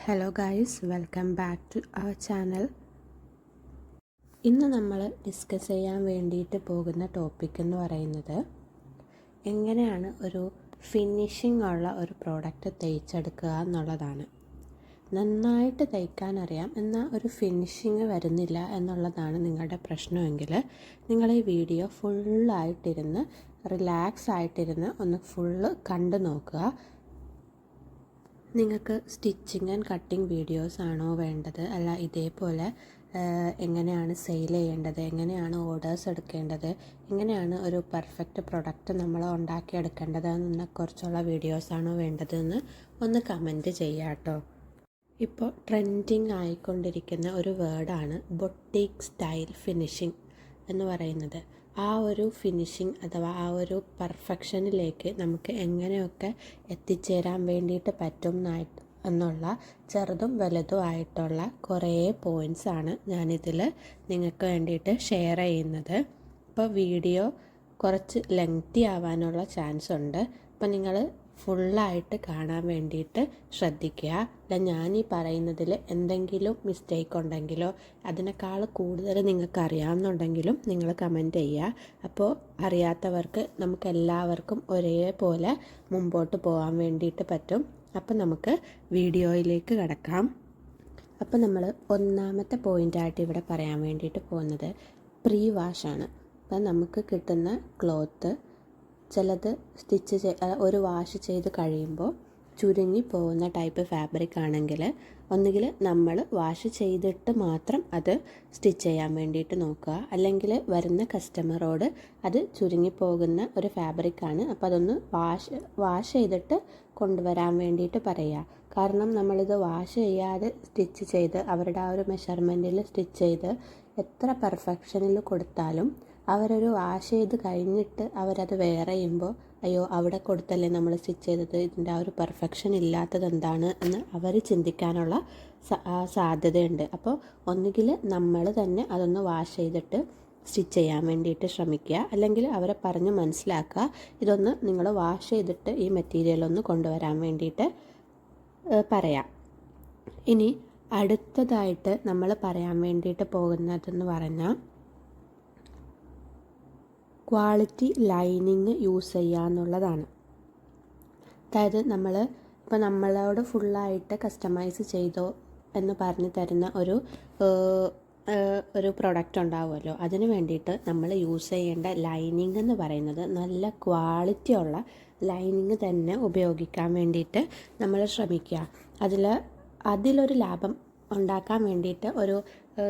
Hello guys, welcome back to our channel. ഇന്ന് നമ്മൾ discuss ചെയ്യാൻ വേണ്ടിയിട്ട് പോകുന്ന ടോപ്പിക് എന്ന് പറയുന്നത് എങ്ങനെയാണ് ഒരു ഫിനിഷിംഗ് ഉള്ള ഒരു പ്രോഡക്റ്റ് തയ്ച്ചെടുക്കുക എന്നുള്ളതാണ്. നന്നായിട്ട് തയ്ക്കാനറിയാം, എന്നാൽ ഒരു ഫിനിഷിങ് വരുന്നില്ല എന്നുള്ളതാണ് നിങ്ങളുടെ പ്രശ്നമെങ്കിൽ നിങ്ങൾ ഈ വീഡിയോ ഫുള്ളായിട്ടിരുന്ന് റിലാക്സ് ആയിട്ടിരുന്ന് ഒന്ന് ഫുള്ള് കണ്ടു നോക്കുക. നിങ്ങൾക്ക് സ്റ്റിച്ചിങ് ആൻഡ് കട്ടിങ് വീഡിയോസ് ആണോ വേണ്ടത്, അല്ല ഇതേപോലെ എങ്ങനെയാണ് സെയിൽ ചെയ്യേണ്ടത്, എങ്ങനെയാണ് ഓർഡേഴ്സ് എടുക്കേണ്ടത്, എങ്ങനെയാണ് ഒരു പെർഫെക്റ്റ് പ്രൊഡക്റ്റ് നമ്മൾ ഉണ്ടാക്കിയെടുക്കേണ്ടത് എന്നതിനെക്കുറിച്ചുള്ള വീഡിയോസാണോ വേണ്ടതെന്ന് ഒന്ന് കമൻറ്റ് ചെയ്യാം കേട്ടോ. ഇപ്പോൾ ട്രെൻഡിങ് ആയിക്കൊണ്ടിരിക്കുന്ന ഒരു വേർഡാണ് ബൊട്ടീക്ക് സ്റ്റൈൽ ഫിനിഷിംഗ് എന്ന് പറയുന്നത്. ആ ഒരു ഫിനിഷിംഗ് അഥവാ ആ ഒരു പെർഫെക്ഷനിലേക്ക് നമുക്ക് എങ്ങനെയൊക്കെ എത്തിച്ചേരാൻ വേണ്ടിയിട്ട് പറ്റും എന്നുള്ള ചെറുതും വലുതും ആയിട്ടുള്ള കുറേ പോയിൻറ്റ്സാണ് ഞാനിതിൽ നിങ്ങൾക്ക് വേണ്ടിയിട്ട് ഷെയർ ചെയ്യുന്നത്. ഇപ്പോൾ വീഡിയോ കുറച്ച് ലെങ്തി ആവാനുള്ള ചാൻസ് ഉണ്ട്. അപ്പോൾ നിങ്ങൾ ഫുള്ളായിട്ട് കാണാൻ വേണ്ടിയിട്ട് ശ്രദ്ധിക്കുക. അല്ല ഞാൻ ഈ പറയുന്നതിൽ എന്തെങ്കിലും മിസ്റ്റേക്ക് ഉണ്ടെങ്കിലോ അതിനേക്കാൾ കൂടുതൽ നിങ്ങൾക്ക് അറിയാമെന്നുണ്ടെങ്കിലും നിങ്ങൾ കമൻറ്റ് ചെയ്യുക. അപ്പോൾ അറിയാത്തവർക്ക് നമുക്കെല്ലാവർക്കും ഒരേപോലെ മുമ്പോട്ട് പോകാൻ വേണ്ടിയിട്ട് പറ്റും. അപ്പോൾ നമുക്ക് വീഡിയോയിലേക്ക് കടക്കാം. അപ്പോൾ നമ്മൾ ഒന്നാമത്തെ പോയിൻ്റായിട്ട് ഇവിടെ പറയാൻ വേണ്ടിയിട്ട് പോകുന്നത് പ്രീ വാഷാണ്. അപ്പം നമുക്ക് കിട്ടുന്ന ക്ലോത്ത് ചിലത് ഒരു വാഷ് ചെയ്ത് കഴിയുമ്പോൾ ചുരുങ്ങി പോകുന്ന ടൈപ്പ് ഫാബ്രിക് ആണെങ്കിൽ ഒന്നുകിൽ നമ്മൾ വാഷ് ചെയ്തിട്ട് മാത്രം അത് സ്റ്റിച്ച് ചെയ്യാൻ വേണ്ടിയിട്ട് നോക്കുക, അല്ലെങ്കിൽ വരുന്ന കസ്റ്റമറോട് അത് ചുരുങ്ങി പോകുന്ന ഒരു ഫാബ്രിക്കാണ്, അപ്പോൾ അതൊന്ന് വാഷ് ചെയ്തിട്ട് കൊണ്ടുവരാൻ വേണ്ടിയിട്ട് പറയുക. കാരണം നമ്മളിത് വാഷ് ചെയ്യാതെ സ്റ്റിച്ച് ചെയ്ത് അവരുടെ ആ ഒരു മെഷർമെൻറ്റിൽ സ്റ്റിച്ച് ചെയ്ത് എത്ര പെർഫെക്ഷനിൽ കൊടുത്താലും അവരൊരു വാഷ് ചെയ്ത് കഴിഞ്ഞിട്ട് അവരത് വെയർ ചെയ്യുമ്പോൾ അയ്യോ അവിടെ കൊടുത്തല്ലേ നമ്മൾ സ്റ്റിച്ച് ചെയ്തത്, ഇതിൻ്റെ ആ ഒരു പെർഫെക്ഷൻ ഇല്ലാത്തത് എന്താണ് എന്ന് അവർ ചിന്തിക്കാനുള്ള സാധ്യതയുണ്ട്. അപ്പോൾ ഒന്നുകിൽ നമ്മൾ തന്നെ അതൊന്ന് വാഷ് ചെയ്തിട്ട് സ്റ്റിച്ച് ചെയ്യാൻ വേണ്ടിയിട്ട് ശ്രമിക്കുക, അല്ലെങ്കിൽ അവരെ പറഞ്ഞ് മനസ്സിലാക്കുക ഇതൊന്ന് നിങ്ങൾ വാഷ് ചെയ്തിട്ട് ഈ മെറ്റീരിയലൊന്ന് കൊണ്ടുവരാൻ വേണ്ടിയിട്ട് പറയാം. ഇനി അടുത്തതായിട്ട് നമ്മൾ പറയാൻ വേണ്ടിയിട്ട് പോകുന്നതെന്ന് പറഞ്ഞാൽ ക്വാളിറ്റി ലൈനിങ് യൂസ് ചെയ്യുക എന്നുള്ളതാണ്. അതായത് നമ്മളോട് ഫുള്ളായിട്ട് കസ്റ്റമൈസ് ചെയ്തോ എന്ന് പറഞ്ഞ് തരുന്ന ഒരു പ്രൊഡക്റ്റ് ഉണ്ടാവുമല്ലോ, അതിന് വേണ്ടിയിട്ട് നമ്മൾ യൂസ് ചെയ്യേണ്ട ലൈനിങ് എന്ന് പറയുന്നത് നല്ല ക്വാളിറ്റി ഉള്ള ലൈനിങ് തന്നെ ഉപയോഗിക്കാൻ വേണ്ടിയിട്ട് നമ്മൾ ശ്രമിക്കുക. അതിലൊരു ലാഭം ഉണ്ടാക്കാൻ വേണ്ടിയിട്ട് ഒരു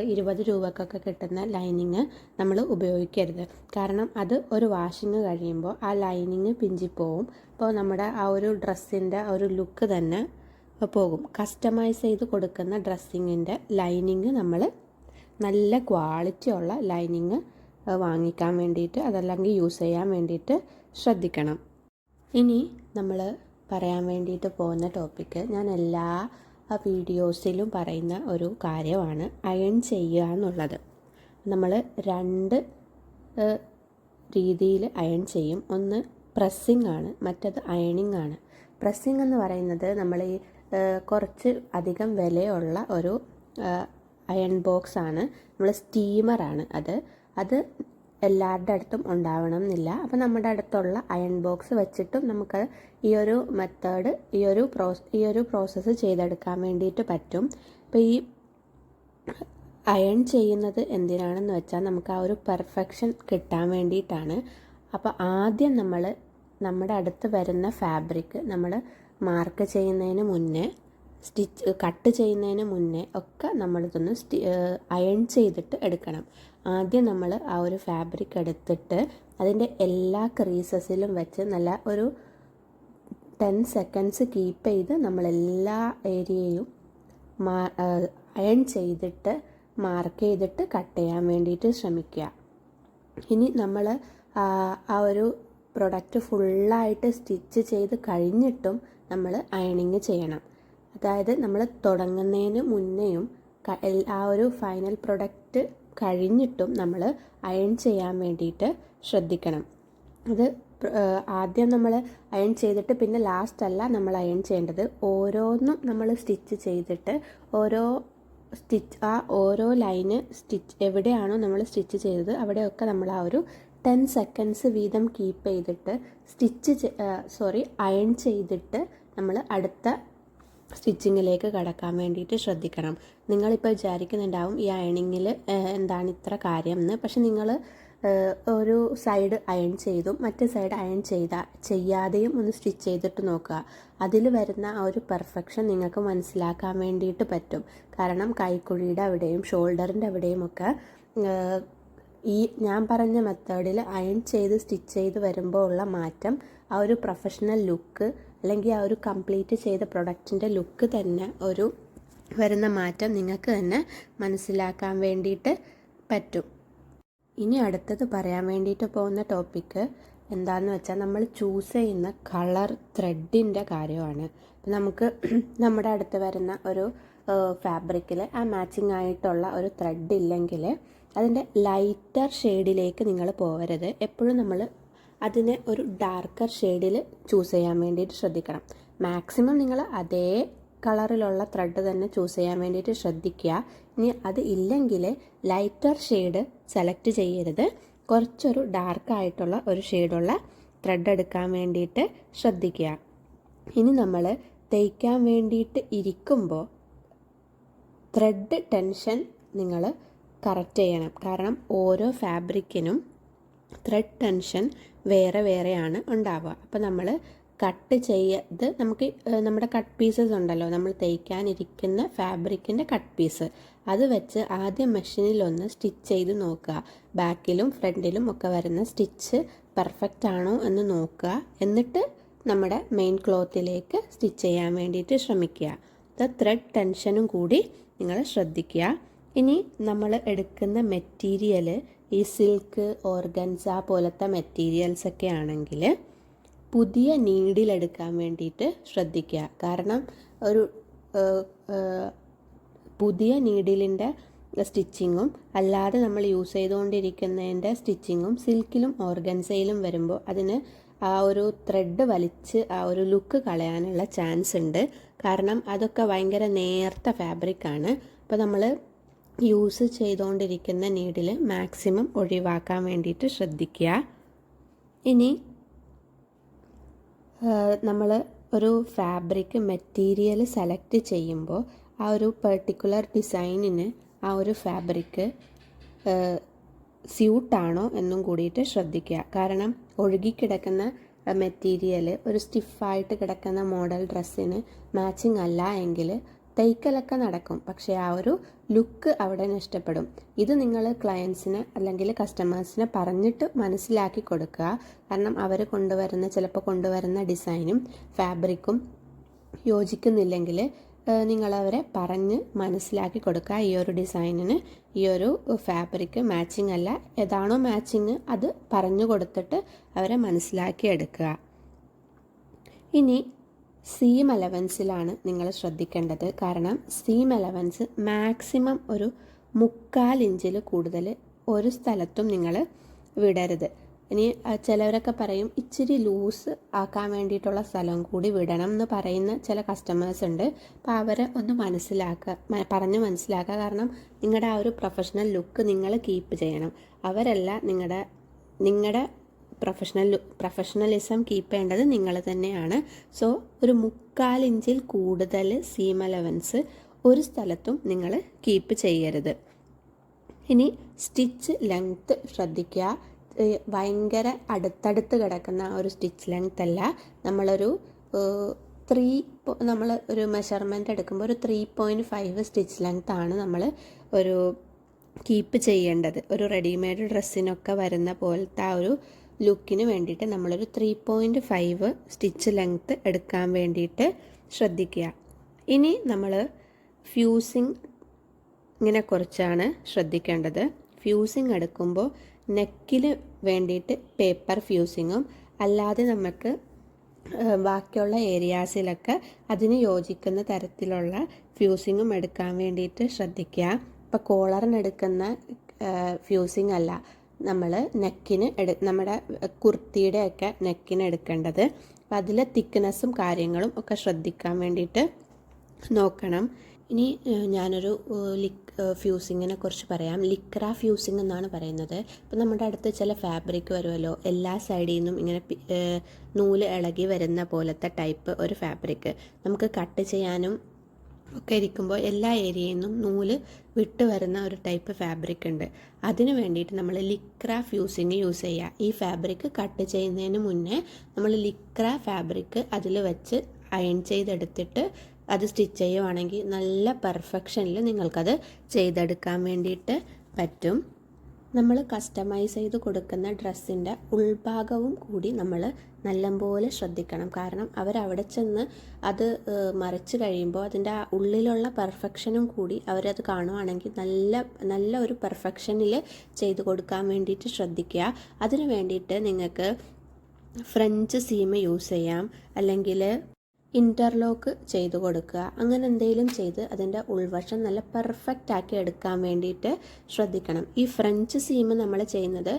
20 രൂപക്കൊക്കെ കിട്ടുന്ന ലൈനിങ് നമ്മൾ ഉപയോഗിക്കരുത്. കാരണം അത് ഒരു വാഷിങ് കഴിയുമ്പോൾ ആ ലൈനിങ് പിഞ്ചിപ്പോവും. അപ്പോൾ നമ്മുടെ ആ ഒരു ഡ്രസ്സിൻ്റെ ഒരു ലുക്ക് തന്നെ പോകും. കസ്റ്റമൈസ് ചെയ്ത് കൊടുക്കുന്ന ഡ്രസ്സിങ്ങിൻ്റെ ലൈനിങ് നമ്മൾ നല്ല ക്വാളിറ്റി ഉള്ള ലൈനിങ് വാങ്ങിക്കാൻ വേണ്ടിയിട്ട് അതല്ലെങ്കിൽ യൂസ് ചെയ്യാൻ വേണ്ടിയിട്ട് ശ്രദ്ധിക്കണം. ഇനി നമ്മൾ പറയാൻ വേണ്ടിയിട്ട് പോകുന്ന ടോപ്പിക്ക് ഞാൻ എല്ലാ വീഡിയോസിലും പറയുന്ന ഒരു കാര്യമാണ് അയൺ ചെയ്യുക എന്നുള്ളത്. നമ്മൾ 2 രീതിയിൽ അയൺ ചെയ്യും. ഒന്ന് പ്രസ്സിങ് ആണ്, മറ്റത് അയണിങ് ആണ്. പ്രസ്സിങ് എന്ന് പറയുന്നത് നമ്മൾ ഈ കുറച്ച് അധികം വിലയുള്ള ഒരു അയൺ ബോക്സ് ആണ്, നമ്മൾ സ്റ്റീമറാണ് അത് എല്ലാവരുടെ അടുത്തും ഉണ്ടാവണം എന്നില്ല. അപ്പോൾ നമ്മുടെ അടുത്തുള്ള അയൺ ബോക്സ് വെച്ചിട്ടും നമുക്ക് ഈ ഒരു മെത്തേഡ് ഈ ഒരു പ്രോസസ്സ് ചെയ്തെടുക്കാൻ വേണ്ടിയിട്ട് പറ്റും. അപ്പോൾ ഈ അയൺ ചെയ്യുന്നത് എന്തിനാണെന്ന് വെച്ചാൽ നമുക്ക് ആ ഒരു പെർഫെക്ഷൻ കിട്ടാൻ വേണ്ടിയിട്ടാണ്. അപ്പോൾ ആദ്യം നമ്മുടെ അടുത്ത് വരുന്ന ഫാബ്രിക് നമ്മൾ മാർക്ക് ചെയ്യുന്നതിന് മുന്നേ കട്ട് ചെയ്യുന്നതിന് മുന്നേ ഒക്കെ നമ്മളിതൊന്ന് അയൺ ചെയ്തിട്ട് എടുക്കണം. ആദ്യം നമ്മൾ ആ ഒരു ഫാബ്രിക് എടുത്തിട്ട് അതിൻ്റെ എല്ലാ ക്രീസസിലും വെച്ച് നല്ല ഒരു 10 സെക്കൻഡ്സ് കീപ്പ് ചെയ്ത് നമ്മളെല്ലാ ഏരിയയും അയൺ ചെയ്തിട്ട് മാർക്ക് ചെയ്തിട്ട് കട്ട് ചെയ്യാൻ വേണ്ടിയിട്ട് ശ്രമിക്കുക. ഇനി നമ്മൾ ആ ഒരു പ്രൊഡക്റ്റ് ഫുള്ളായിട്ട് സ്റ്റിച്ച് ചെയ്ത് കഴിഞ്ഞിട്ടും നമ്മൾ അയണിങ് ചെയ്യണം. അതായത് നമ്മൾ തുടങ്ങുന്നതിന് മുന്നേയും ആ ഒരു ഫൈനൽ പ്രൊഡക്റ്റ് കഴിഞ്ഞിട്ടും നമ്മൾ അയൺ ചെയ്യാൻ വേണ്ടിയിട്ട് ശ്രദ്ധിക്കണം. അത് ആദ്യം നമ്മൾ അയൺ ചെയ്തിട്ട് പിന്നെ ലാസ്റ്റ് അല്ല നമ്മൾ അയൺ ചെയ്യേണ്ടത്. ഓരോന്നും നമ്മൾ സ്റ്റിച്ച് ചെയ്തിട്ട് ഓരോ ലൈന് സ്റ്റിച്ച് എവിടെയാണോ നമ്മൾ സ്റ്റിച്ച് ചെയ്തത് അവിടെയൊക്കെ നമ്മൾ ആ ഒരു 10 സെക്കൻഡ്സ് വീതം കീപ്പ് ചെയ്തിട്ട് അയൺ ചെയ്തിട്ട് നമ്മൾ അടുത്ത സ്റ്റിച്ചിങ്ങിലേക്ക് കടക്കാൻ വേണ്ടിയിട്ട് ശ്രദ്ധിക്കണം. നിങ്ങളിപ്പോൾ വിചാരിക്കുന്നുണ്ടാവും ഈ അയണിങ്ങിൽ എന്താണ് ഇത്ര കാര്യം എന്ന്. പക്ഷെ നിങ്ങൾ ഒരു സൈഡ് അയൺ ചെയ്തും മറ്റേ സൈഡ് അയൺ ചെയ്യാതെയും ഒന്ന് സ്റ്റിച്ച് ചെയ്തിട്ട് നോക്കുക. അതിൽ വരുന്ന ആ ഒരു പെർഫെക്ഷൻ നിങ്ങൾക്ക് മനസ്സിലാക്കാൻ വേണ്ടിയിട്ട് പറ്റും. കാരണം കൈക്കുഴിയുടെ അവിടെയും ഷോൾഡറിൻ്റെ അവിടെയും ഒക്കെ ഈ ഞാൻ പറഞ്ഞ മെത്തേഡിൽ അയൺ ചെയ്ത് സ്റ്റിച്ച് ചെയ്ത് വരുമ്പോൾ ഉള്ള മാറ്റം ആ ഒരു പ്രൊഫഷണൽ ലുക്ക് അല്ലെങ്കിൽ ആ ഒരു കംപ്ലീറ്റ് ചെയ്ത പ്രൊഡക്റ്റിൻ്റെ ലുക്ക് തന്നെ ഒരു വരുന്ന മാറ്റം നിങ്ങൾക്ക് തന്നെ മനസ്സിലാക്കാൻ വേണ്ടിയിട്ട് പറ്റും. ഇനി അടുത്തത് പറയാൻ വേണ്ടിയിട്ട് പോകുന്ന ടോപ്പിക്ക് എന്താണെന്ന് വെച്ചാൽ നമ്മൾ ചൂസ് ചെയ്യുന്ന കളർ ത്രെഡിൻ്റെ കാര്യമാണ്. അപ്പം നമുക്ക് നമ്മുടെ അടുത്ത് വരുന്ന ഒരു ഫാബ്രിക്കിൽ ആ മാച്ചിങ് ആയിട്ടുള്ള ഒരു ത്രെഡ് ഇല്ലെങ്കിൽ അതിൻ്റെ ലൈറ്റർ ഷെയ്ഡിലേക്ക് നിങ്ങൾ പോകരുത്. എപ്പോഴും നമ്മൾ അതിനെ ഒരു ഡാർക്കർ ഷെയ്ഡിൽ ചൂസ് ചെയ്യാൻ വേണ്ടിയിട്ട് ശ്രദ്ധിക്കണം. മാക്സിമം നിങ്ങൾ അതേ കളറിലുള്ള ത്രെഡ് തന്നെ ചൂസ് ചെയ്യാൻ വേണ്ടിയിട്ട് ശ്രദ്ധിക്കുക. ഇനി അത് ഇല്ലെങ്കിൽ ലൈറ്റർ ഷെയ്ഡ് സെലക്ട് ചെയ്യരുത്. കുറച്ചൊരു ഡാർക്കായിട്ടുള്ള ഒരു ഷെയ്ഡുള്ള ത്രെഡ് എടുക്കാൻ വേണ്ടിയിട്ട് ശ്രദ്ധിക്കുക. ഇനി നമ്മൾ തയ്ക്കാൻ വേണ്ടിയിട്ട് ഇരിക്കുമ്പോൾ ത്രെഡ് ടെൻഷൻ നിങ്ങൾ കറക്റ്റ് ചെയ്യണം. കാരണം ഓരോ ഫാബ്രിക്കിനും ത്രെഡ് ടെൻഷൻ വേറെ വേറെയാണ് ഉണ്ടാവുക. അപ്പോൾ നമ്മൾ കട്ട് ചെയ്ത് നമുക്ക് നമ്മുടെ കട്ട് പീസസ് ഉണ്ടല്ലോ, നമ്മൾ തയ്ക്കാനിരിക്കുന്ന ഫാബ്രിക്കിൻ്റെ കട്ട് പീസ്, അത് വെച്ച് ആദ്യം മെഷീനിലൊന്ന് സ്റ്റിച്ച് ചെയ്ത് നോക്കുക. ബാക്കിലും ഫ്രണ്ടിലും ഒക്കെ വരുന്ന സ്റ്റിച്ച് പെർഫെക്റ്റ് ആണോ എന്ന് നോക്കുക. എന്നിട്ട് നമ്മുടെ മെയിൻ ക്ലോത്തിലേക്ക് സ്റ്റിച്ച് ചെയ്യാൻ വേണ്ടിയിട്ട് ശ്രമിക്കുക. ത്രെഡ് ടെൻഷനും കൂടി നിങ്ങൾ ശ്രദ്ധിക്കുക. ഇനി നമ്മൾ എടുക്കുന്ന മെറ്റീരിയൽ ഈ സിൽക്ക്, ഓർഗൻസ പോലത്തെ മെറ്റീരിയൽസൊക്കെ ആണെങ്കിൽ പുതിയ നീഡിലെടുക്കാൻ വേണ്ടിയിട്ട് ശ്രദ്ധിക്കുക. കാരണം ഒരു പുതിയ നീഡിലിൻ്റെ സ്റ്റിച്ചിങ്ങും അല്ലാതെ നമ്മൾ യൂസ് ചെയ്തുകൊണ്ടിരിക്കുന്നതിൻ്റെ സ്റ്റിച്ചിങ്ങും സിൽക്കിലും ഓർഗൻസയിലും വരുമ്പോൾ അതിന് ആ ഒരു ത്രെഡ് വലിച്ച് ആ ഒരു ലുക്ക് കളയാനുള്ള ചാൻസ് ഉണ്ട്. കാരണം അതൊക്കെ ഭയങ്കര നേർത്ത ഫാബ്രിക്കാണ്. അപ്പോൾ നമ്മൾ യൂസ് ചെയ്തുകൊണ്ടിരിക്കുന്ന നീഡിൽ മാക്സിമം ഒഴിവാക്കാൻ വേണ്ടിയിട്ട് ശ്രദ്ധിക്കുക. ഇനി നമ്മൾ ഒരു ഫാബ്രിക് മെറ്റീരിയൽ സെലക്ട് ചെയ്യുമ്പോൾ ആ ഒരു പെർട്ടിക്കുലർ ഡിസൈനിന് ആ ഒരു ഫാബ്രിക് സ്യൂട്ടാണോ എന്നും കൂടിയിട്ട് ശ്രദ്ധിക്കുക. കാരണം ഒഴുകിക്കിടക്കുന്ന മെറ്റീരിയൽ ഒരു സ്റ്റിഫായിട്ട് കിടക്കുന്ന മോഡൽ ഡ്രസ്സിന് മാച്ചിങ് അല്ല എങ്കിൽ തയ്ക്കലൊക്കെ നടക്കും, പക്ഷേ ആ ഒരു ലുക്ക് അവിടെ നഷ്ടപ്പെടും. ഇത് നിങ്ങൾ ക്ലയൻസിന് അല്ലെങ്കിൽ കസ്റ്റമേഴ്സിനെ പറഞ്ഞിട്ട് മനസ്സിലാക്കി കൊടുക്കുക. കാരണം അവർ ചിലപ്പോൾ കൊണ്ടുവരുന്ന ഡിസൈനും ഫാബ്രിക്കും യോജിക്കുന്നില്ലെങ്കിൽ നിങ്ങളവരെ പറഞ്ഞ് മനസ്സിലാക്കി കൊടുക്കുക. ഈ ഒരു ഡിസൈനിന് ഈ ഒരു ഫാബ്രിക് മാച്ചിങ് അല്ല, ഏതാണോ മാച്ചിങ് അത് പറഞ്ഞു കൊടുത്തിട്ട് അവരെ മനസ്സിലാക്കി എടുക്കുക. ഇനി സീം അലവൻസിലാണ് നിങ്ങൾ ശ്രദ്ധിക്കേണ്ടത്. കാരണം സീം അലവൻസ് മാക്സിമം ഒരു 3/4 ഇഞ്ചിൽ കൂടുതൽ ഒരു സ്ഥലത്തും നിങ്ങൾ വിടരുത്. ഇനി ചിലവരൊക്കെ പറയും ഇച്ചിരി ലൂസ് ആക്കാൻ വേണ്ടിയിട്ടുള്ള സ്ഥലം കൂടി വിടണം എന്ന് പറയുന്ന ചില കസ്റ്റമേഴ്സ് ഉണ്ട്. അപ്പോൾ അവരെ ഒന്ന് പറഞ്ഞ് മനസ്സിലാക്കുക. കാരണം നിങ്ങളുടെ ആ ഒരു ലുക്ക് നിങ്ങൾ കീപ്പ് ചെയ്യണം. അവരല്ല നിങ്ങളുടെ പ്രൊഫഷണലിസം കീപ്പ് ചെയ്യേണ്ടത് നിങ്ങൾ തന്നെയാണ്. സോ ഒരു 3/4 ഇഞ്ചിൽ കൂടുതൽ സീം അലവൻസ് ഒരു സ്ഥലത്തും നിങ്ങൾ കീപ്പ് ചെയ്യരുത്. ഇനി സ്റ്റിച്ച് ലെങ്ത്ത് ശ്രദ്ധിക്കുക. ഭയങ്കര അടുത്തടുത്ത് കിടക്കുന്ന ഒരു സ്റ്റിച്ച് ലെങ്ത് അല്ല. നമ്മളൊരു നമ്മൾ ഒരു മെഷർമെൻറ്റ് എടുക്കുമ്പോൾ ഒരു 3.5 സ്റ്റിച്ച് ലെങ്ത് ആണ് നമ്മൾ ഒരു കീപ്പ് ചെയ്യേണ്ടത്. ഒരു റെഡിമെയ്ഡ് ഡ്രസ്സിനൊക്കെ വരുന്ന പോലത്തെ ആ ഒരു ലുക്കിന് വേണ്ടിയിട്ട് നമ്മളൊരു 3.5 സ്റ്റിച്ച് ലെങ്ത്ത് എടുക്കാൻ വേണ്ടിയിട്ട് ശ്രദ്ധിക്കുക. ഇനി നമ്മൾ ഫ്യൂസിങ്ങിനെ കുറിച്ചാണ് ശ്രദ്ധിക്കേണ്ടത്. ഫ്യൂസിങ് എടുക്കുമ്പോൾ നെക്കിന് വേണ്ടിയിട്ട് പേപ്പർ ഫ്യൂസിങ്ങും അല്ലാതെ നമുക്ക് ബാക്കിയുള്ള ഏരിയാസിലൊക്കെ അതിന് യോജിക്കുന്ന തരത്തിലുള്ള ഫ്യൂസിങ്ങും എടുക്കാൻ വേണ്ടിയിട്ട് ശ്രദ്ധിക്കുക. ഇപ്പോൾ കോളറിനെടുക്കുന്ന ഫ്യൂസിങ് അല്ല, നമ്മൾ നമ്മുടെ കുർത്തിയുടെയൊക്കെ നെക്കിന് എടുക്കേണ്ടത്. അപ്പം അതിലെ തിക്നെസ്സും കാര്യങ്ങളും ഒക്കെ ശ്രദ്ധിക്കാൻ വേണ്ടിയിട്ട് നോക്കണം. ഇനി ഞാനൊരു ഫ്യൂസിങ്ങിനെ കുറിച്ച് പറയാം. ലിക്ര ഫ്യൂസിങ് എന്നാണ് പറയുന്നത്. ഇപ്പം നമ്മുടെ അടുത്ത് ചില ഫാബ്രിക് വരുമല്ലോ, എല്ലാ സൈഡിൽ നിന്നും ഇങ്ങനെ നൂല് ഇളകി വരുന്ന പോലത്തെ ടൈപ്പ് ഒരു ഫാബ്രിക് നമുക്ക് കട്ട് ചെയ്യാനും ഒക്കെ ഇരിക്കുമ്പോൾ എല്ലാ ഏരിയയിൽ നിന്നും നൂല് വിട്ട് വരുന്ന ഒരു ടൈപ്പ് ഫാബ്രിക് ഉണ്ട്. അതിന് വേണ്ടിയിട്ട് നമ്മൾ ലിക്ര ഫ്യൂസിങ് യൂസ് ചെയ്യുക. ഈ ഫാബ്രിക് കട്ട് ചെയ്യുന്നതിന് മുന്നേ നമ്മൾ ലിക്ര ഫാബ്രിക് അതിൽ വെച്ച് അയൺ ചെയ്തെടുത്തിട്ട് അത് സ്റ്റിച്ച് ചെയ്യുവാണെങ്കിൽ നല്ല പെർഫെക്ഷനിൽ നിങ്ങൾക്കത് ചെയ്തെടുക്കാൻ വേണ്ടിയിട്ട് പറ്റും. നമ്മൾ കസ്റ്റമൈസ് ചെയ്ത് കൊടുക്കുന്ന ഡ്രസ്സിൻ്റെ ഉൾഭാഗവും കൂടി നമ്മൾ നല്ലപോലെ ശ്രദ്ധിക്കണം. കാരണം അവരവിടെ ചെന്ന് അത് മറിച്ച് കഴിയുമ്പോൾ അതിൻ്റെ ആ ഉള്ളിലുള്ള പെർഫെക്ഷനും കൂടി അവരത് കാണുവാണെങ്കിൽ നല്ല ഒരു പെർഫെക്ഷനിൽ ചെയ്ത് കൊടുക്കാൻ വേണ്ടിയിട്ട് ശ്രദ്ധിക്കുക. അതിന് വേണ്ടിയിട്ട് നിങ്ങൾക്ക് ഫ്രഞ്ച് സീം യൂസ് ചെയ്യാം, അല്ലെങ്കിൽ ഇൻ്റർലോക്ക് ചെയ്ത് കൊടുക്കുക. അങ്ങനെ എന്തെങ്കിലും ചെയ്ത് അതിൻ്റെ ഉൾവശം നല്ല പെർഫെക്റ്റ് ആക്കി എടുക്കാൻ വേണ്ടിയിട്ട് ശ്രദ്ധിക്കണം. ഈ ഫ്രഞ്ച് സീം നമ്മൾ ചെയ്യുന്നത്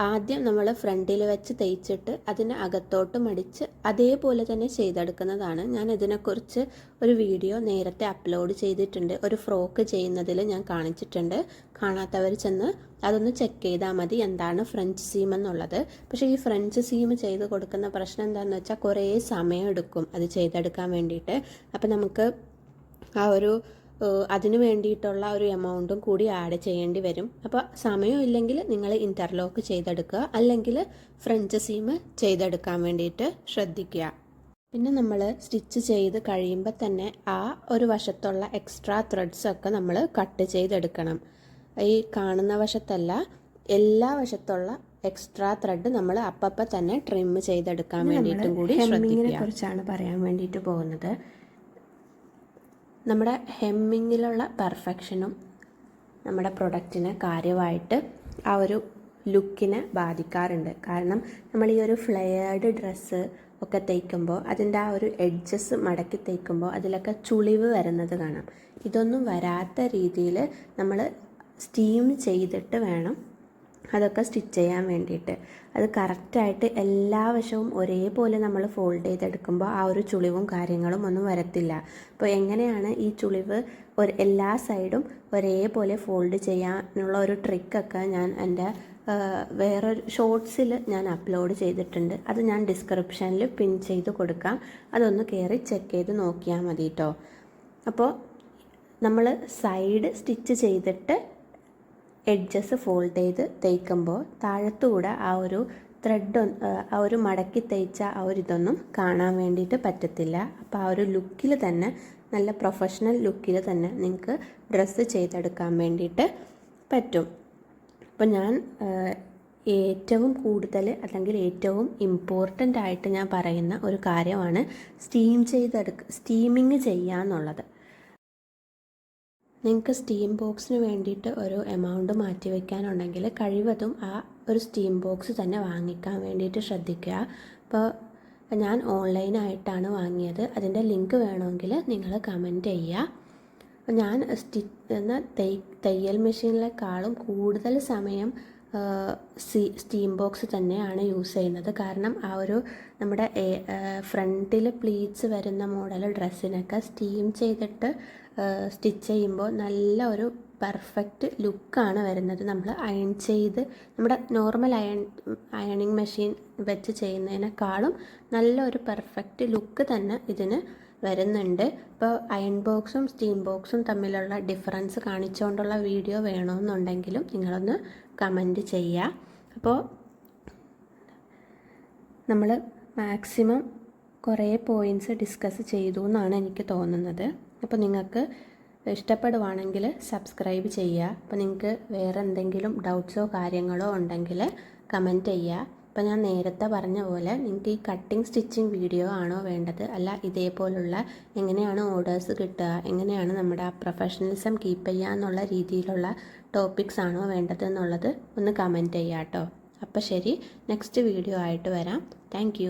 ആദ്യം നമ്മൾ ഫ്രണ്ടിൽ വെച്ച് തേച്ചിട്ട് അതിനെ അകത്തോട്ട് മടിച്ച് അതേപോലെ തന്നെ ചെയ്തെടുക്കുന്നതാണ്. ഞാൻ ഇതിനെക്കുറിച്ച് ഒരു വീഡിയോ നേരത്തെ അപ്ലോഡ് ചെയ്തിട്ടുണ്ട്. ഒരു ഫ്രോക്ക് ചെയ്യുന്നതിൽ ഞാൻ കാണിച്ചിട്ടുണ്ട്. കാണാത്തവർ ചെന്ന് അതൊന്ന് ചെക്ക് ചെയ്താൽ മതി എന്താണ് ഫ്രഞ്ച് സീം എന്നുള്ളത്. പക്ഷേ ഈ ഫ്രഞ്ച് സീം ചെയ്ത് കൊടുക്കുന്ന പ്രശ്നം എന്താണെന്ന് വെച്ചാൽ കുറേ സമയം എടുക്കും അത് ചെയ്തെടുക്കാൻ വേണ്ടിയിട്ട്. അപ്പോൾ നമുക്ക് ആ ഒരു അതിന് വേണ്ടിയിട്ടുള്ള ഒരു എമൗണ്ടും കൂടി ആഡ് ചെയ്യേണ്ടി വരും. അപ്പോൾ സമയമില്ലെങ്കിൽ നിങ്ങൾ ഇൻ്റർലോക്ക് ചെയ്തെടുക്കുക, അല്ലെങ്കിൽ ഫ്രഞ്ച് സീം ചെയ്തെടുക്കാൻ വേണ്ടിയിട്ട് ശ്രദ്ധിക്കുക. പിന്നെ നമ്മൾ സ്റ്റിച്ച് ചെയ്ത് കഴിയുമ്പോൾ തന്നെ ആ ഒരു വശത്തുള്ള എക്സ്ട്രാ ത്രെഡ്സൊക്കെ നമ്മൾ കട്ട് ചെയ്തെടുക്കണം. ഈ കാണുന്ന വശത്തല്ല, എല്ലാ വശത്തുള്ള എക്സ്ട്രാ ത്രെഡ് നമ്മൾ അപ്പം തന്നെ ട്രിം ചെയ്തെടുക്കാൻ വേണ്ടിയിട്ടും കൂടി ശ്രദ്ധിക്കുക. കുറിച്ചാണ് പറയാൻ വേണ്ടിയിട്ട് പോകുന്നത്. നമ്മുടെ ഹെമ്മിങ്ങിലുള്ള പെർഫെക്ഷനും നമ്മുടെ പ്രൊഡക്റ്റിന് കാര്യമായിട്ട് ആ ഒരു ലുക്കിനെ ബാധിക്കാറുണ്ട്. കാരണം നമ്മൾ ഈ ഒരു ഫ്ലെയർഡ് ഡ്രസ്സ് ഒക്കെ തയ്ക്കുമ്പോൾ അതിൻ്റെ ആ ഒരു എഡ്ജസ് മടക്കി തയ്ക്കുമ്പോൾ അതിലൊക്കെ ചുളിവ് വരുന്നത് കാണാം. ഇതൊന്നും വരാത്ത രീതിയിൽ നമ്മൾ സ്റ്റീം ചെയ്തിട്ട് വേണം അതൊക്കെ സ്റ്റിച്ച് ചെയ്യാൻ വേണ്ടിയിട്ട്. അത് കറക്റ്റായിട്ട് എല്ലാ വശവും ഒരേപോലെ നമ്മൾ ഫോൾഡ് ചെയ്തെടുക്കുമ്പോൾ ആ ഒരു ചുളിവും കാര്യങ്ങളും ഒന്നും വരത്തില്ല. അപ്പോൾ എങ്ങനെയാണ് ഈ ചുളിവ് എല്ലാ സൈഡും ഒരേപോലെ ഫോൾഡ് ചെയ്യാനുള്ള ഒരു ട്രിക്കൊക്കെ ഞാൻ എൻ്റെ വേറൊരു ഷോർട്സിൽ ഞാൻ അപ്ലോഡ് ചെയ്തിട്ടുണ്ട്. അത് ഞാൻ ഡിസ്ക്രിപ്ഷനിൽ പിൻ ചെയ്ത് കൊടുക്കാം. അതൊന്ന് കയറി ചെക്ക് ചെയ്ത് നോക്കിയാൽ മതി കേട്ടോ. അപ്പോൾ നമ്മൾ സൈഡ് സ്റ്റിച്ച് ചെയ്തിട്ട് എഡ്ജസ് ഫോൾഡ് ചെയ്ത് തയ്ക്കുമ്പോൾ താഴത്തുകൂടെ ആ ഒരു ത്രെഡ് ആ ഒരു മടക്കി തയ്ച്ച ആ ഒരു ഇതൊന്നും കാണാൻ വേണ്ടിയിട്ട് പറ്റത്തില്ല. അപ്പോൾ ആ ഒരു ലുക്കിൽ തന്നെ, നല്ല പ്രൊഫഷണൽ ലുക്കിൽ തന്നെ നിങ്ങൾക്ക് ഡ്രസ്സ് ചെയ്തെടുക്കാൻ വേണ്ടിയിട്ട് പറ്റും. അപ്പോൾ ഞാൻ ഏറ്റവും കൂടുതൽ അല്ലെങ്കിൽ ഏറ്റവും ഇമ്പോർട്ടൻ്റ് ആയിട്ട് ഞാൻ പറയുന്ന ഒരു കാര്യമാണ് സ്റ്റീമിങ് ചെയ്യുക എന്നുള്ളത്. നിങ്ങൾക്ക് സ്റ്റീം ബോക്സിന് വേണ്ടിയിട്ട് ഒരു എമൗണ്ട് മാറ്റി വയ്ക്കാനുണ്ടെങ്കിൽ കഴിവതും ആ ഒരു സ്റ്റീം ബോക്സ് തന്നെ വാങ്ങിക്കാൻ വേണ്ടിയിട്ട് ശ്രദ്ധിക്കുക. അപ്പോൾ ഞാൻ ഓൺലൈനായിട്ടാണ് വാങ്ങിയത്. അതിൻ്റെ ലിങ്ക് വേണമെങ്കിൽ നിങ്ങൾ കമൻറ്റ് ചെയ്യുക. അപ്പോൾ ഞാൻ തയ്യൽ മെഷീനിലേക്കാളും കൂടുതൽ സമയം സ്റ്റീം ബോക്സ് തന്നെയാണ് യൂസ് ചെയ്യുന്നത്. കാരണം ആ ഒരു നമ്മുടെ ഫ്രണ്ടിൽ പ്ലീറ്റ്സ് വരുന്ന മോഡൽ ഡ്രസ്സിനൊക്കെ സ്റ്റീം ചെയ്തിട്ട് സ്റ്റിച്ച് ചെയ്യുമ്പോൾ നല്ല ഒരു പെർഫെക്റ്റ് ലുക്കാണ് വരുന്നത്. നമ്മൾ അയൺ ചെയ്ത് നമ്മുടെ നോർമൽ അയണിങ് മെഷീൻ വെച്ച് ചെയ്യുന്നതിനേക്കാളും നല്ലൊരു പെർഫെക്റ്റ് ലുക്ക് തന്നെ ഇതിന് വരുന്നുണ്ട്. ഇപ്പോൾ അയൺ ബോക്സും സ്റ്റീം ബോക്സും തമ്മിലുള്ള ഡിഫറൻസ് കാണിച്ചുകൊണ്ടുള്ള വീഡിയോ വേണമെന്നുണ്ടെങ്കിലും നിങ്ങളൊന്ന് കമൻറ്റ് ചെയ്യുക. അപ്പോൾ നമ്മൾ മാക്സിമം കുറേ പോയിൻറ്റ്സ് ഡിസ്കസ് ചെയ്തു എന്നാണ് എനിക്ക് തോന്നുന്നത്. അപ്പോൾ നിങ്ങൾക്ക് ഇഷ്ടപ്പെടുവാണെങ്കിൽ സബ്സ്ക്രൈബ് ചെയ്യുക. അപ്പോൾ നിങ്ങൾക്ക് വേറെ എന്തെങ്കിലും ഡൗട്ട്സോ കാര്യങ്ങളോ ഉണ്ടെങ്കിൽ കമൻറ്റ് ചെയ്യുക. അപ്പോൾ ഞാൻ നേരത്തെ പറഞ്ഞ പോലെ നിങ്ങൾക്ക് ഈ കട്ടിങ് സ്റ്റിച്ചിങ് വീഡിയോ ആണോ വേണ്ടത്, അല്ല ഇതേപോലുള്ള എങ്ങനെയാണ് ഓർഡേഴ്സ് കിട്ടുക, എങ്ങനെയാണ് നമ്മുടെ ആ പ്രൊഫഷണലിസം കീപ്പ് ചെയ്യുക എന്നുള്ള രീതിയിലുള്ള ടോപ്പിക്സ് ആണോ വേണ്ടത് എന്നുള്ളത് ഒന്ന് കമൻറ്റ് ചെയ്യാം കേട്ടോ. അപ്പോൾ ശരി, നെക്സ്റ്റ് വീഡിയോ ആയിട്ട് വരാം. താങ്ക്